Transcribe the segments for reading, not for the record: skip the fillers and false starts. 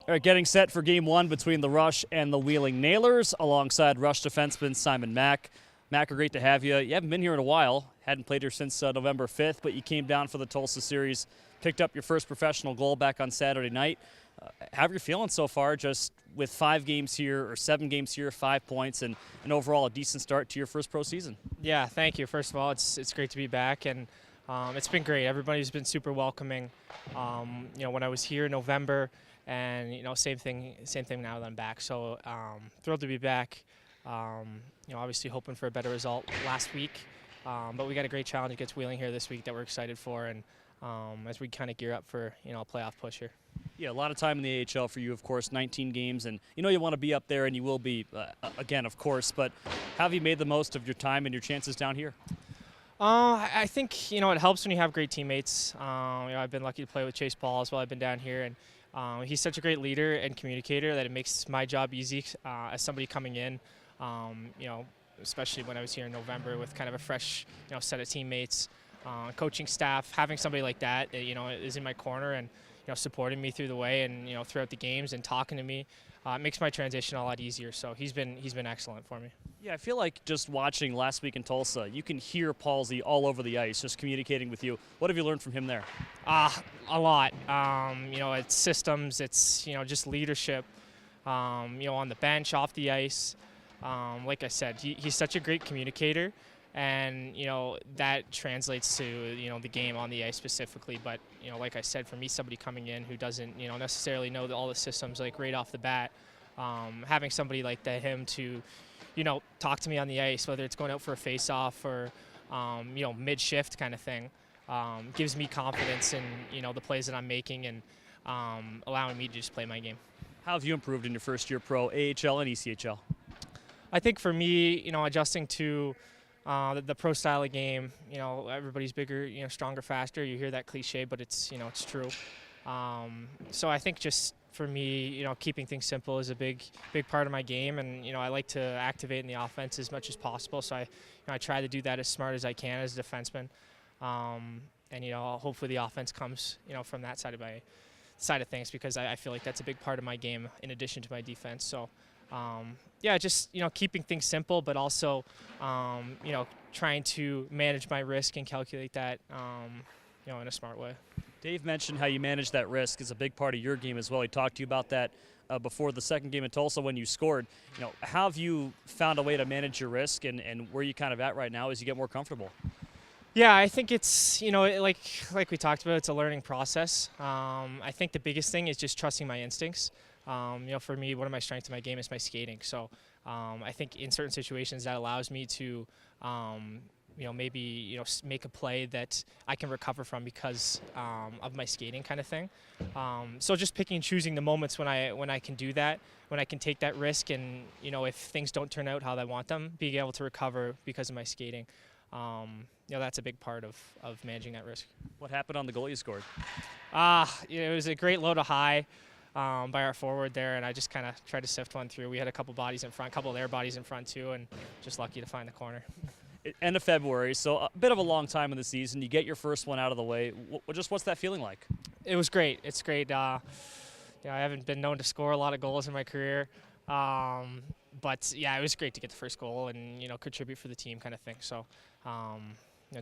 All right, getting set for game one between the Rush and the Wheeling Nailers alongside Rush defenseman Simon Mack. Mack, great to have you. You haven't been here in a while. Hadn't played here since November 5th, but you came down for the Tulsa series, picked up your first professional goal back on Saturday night. How are you feeling so far, just with 5 games here or 7 games here, 5 points, and overall a decent start to your first pro season? Yeah, thank you. First of all, it's great to be back, and it's been great. Everybody's been super welcoming. When I was here in November, and same thing now that I'm back. So thrilled to be back. Obviously hoping for a better result last week, but we got a great challenge against Wheeling here this week that we're excited for, and as we kind of gear up for a playoff push here. Yeah, a lot of time in the AHL for you, of course, 19 games, and you want to be up there, and you will be again, of course. But how have you made the most of your time and your chances down here? I think it helps when you have great teammates. I've been lucky to play with Chase Paul as well. I've been down here, and he's such a great leader and communicator that it makes my job easy as somebody coming in. Especially when I was here in November with kind of a fresh set of teammates, coaching staff. Having somebody like that is in my corner and supporting me through the way and throughout the games and talking to me, it makes my transition a lot easier. So he's been excellent for me. Yeah, I feel like just watching last week in Tulsa, you can hear Palsy all over the ice, just communicating with you. What have you learned from him there? A lot. It's systems. It's just leadership. On the bench, off the ice. Like I said, he's such a great communicator, and that translates to the game on the ice specifically. But like I said, for me, somebody coming in who doesn't necessarily know all the systems like right off the bat, having somebody like him to talk to me on the ice, whether it's going out for a face-off or mid-shift kind of thing, gives me confidence in the plays that I'm making and allowing me to just play my game. How have you improved in your first year pro, AHL and ECHL? I think for me, adjusting to the pro style of game, everybody's bigger, stronger, faster. You hear that cliche, but it's true. So I think just for me, keeping things simple is a big part of my game, and I like to activate in the offense as much as possible. So I try to do that as smart as I can as a defenseman, and hopefully the offense comes from that side of things, because I feel like that's a big part of my game in addition to my defense. So. Just keeping things simple, but also trying to manage my risk and calculate that in a smart way. Dave mentioned how you manage that risk is a big part of your game as well. He talked to you about that before the second game in Tulsa when you scored. How have you found a way to manage your risk, and where you kind of at right now as you get more comfortable? Yeah, I think it's like we talked about, it's a learning process. I think the biggest thing is just trusting my instincts. For me, one of my strengths in my game is my skating. So I think in certain situations that allows me to, maybe make a play that I can recover from because of my skating kind of thing. So just picking and choosing the moments when I can do that, when I can take that risk, and if things don't turn out how I want them, being able to recover because of my skating. That's a big part of managing that risk. What happened on the goal you scored? It was a great low to high. By our forward there, and I just kind of tried to sift one through. We had a couple bodies in front, a couple of their bodies in front too, and just lucky to find the corner. End of February, so a bit of a long time in the season. You get your first one out of the way. What's that feeling like? It was great. It's great. I haven't been known to score a lot of goals in my career, but yeah, it was great to get the first goal and contribute for the team kind of thing. So.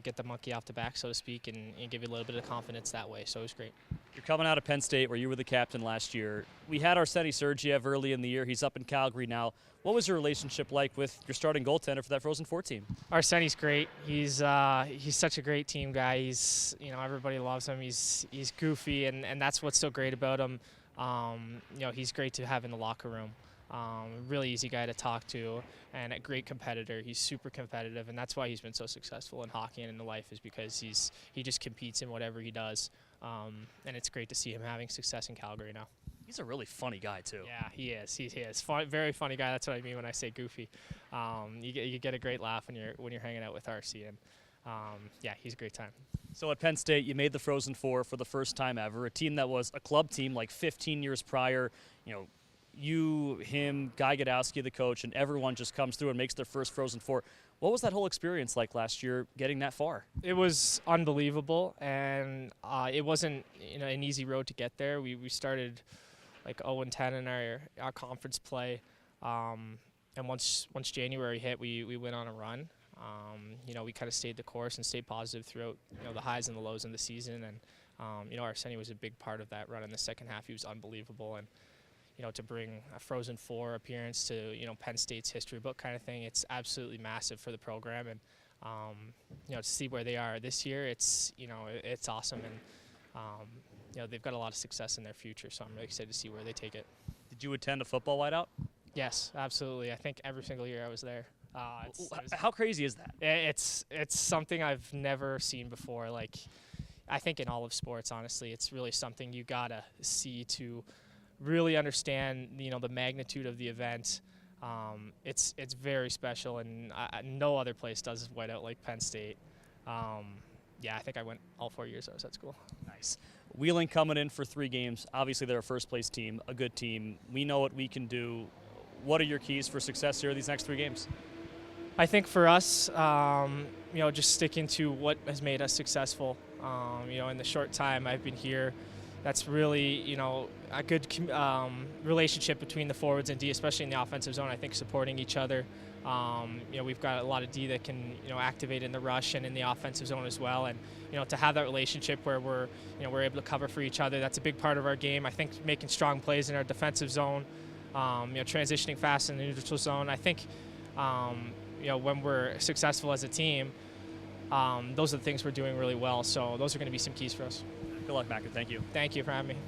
Get the monkey off the back, so to speak, and give you a little bit of confidence that way. So it was great. You're coming out of Penn State, where you were the captain last year. We had Arseny Sergiev early in the year. He's up in Calgary now. What was your relationship like with your starting goaltender for that Frozen Four team? Arseny's great. He's such a great team guy. He's everybody loves him. He's goofy, and that's what's so great about him. He's great to have in the locker room. Really easy guy to talk to, and a great competitor. He's super competitive, and that's why he's been so successful in hockey and in life, is because he just competes in whatever he does, and it's great to see him having success in Calgary now. He's a really funny guy too. Yeah, he is. Very funny guy. That's what I mean when I say goofy. You get a great laugh when you're hanging out with RC, and he's a great time. So at Penn State, you made the Frozen Four for the first time ever, a team that was a club team like 15 years prior. You, him, Guy Godowski, the coach, and everyone just comes through and makes their first Frozen Four. What was that whole experience like last year, getting that far? It was unbelievable, and it wasn't an easy road to get there. We started like 0-10 in our conference play. And once January hit, we went on a run. We kind of stayed the course and stayed positive throughout the highs and the lows in the season. And Arsenio was a big part of that run in the second half. He was unbelievable. And to bring a Frozen Four appearance to Penn State's history book kind of thing, it's absolutely massive for the program. And to see where they are this year, it's awesome. And they've got a lot of success in their future. So I'm really excited to see where they take it. Did you attend a football whiteout? Yes, absolutely. I think every single year I was there. How crazy is that? It's something I've never seen before. Like, I think in all of sports, honestly, it's really something you gotta see to really understand, the magnitude of the event. It's very special, and no other place does whiteout like Penn State. I think I went all 4 years I was at school. Nice. Wheeling coming in for 3 games. Obviously, they're a first-place team, a good team. We know what we can do. What are your keys for success here these next 3 games? I think for us, just sticking to what has made us successful. In the short time I've been here, that's really, a good relationship between the forwards and D, especially in the offensive zone. I think supporting each other. We've got a lot of D that can, activate in the rush and in the offensive zone as well. And, to have that relationship where we're able to cover for each other, that's a big part of our game. I think making strong plays in our defensive zone, transitioning fast in the neutral zone. I think, when we're successful as a team, those are the things we're doing really well. So those are going to be some keys for us. Good luck, Mack. Thank you. Thank you for having me.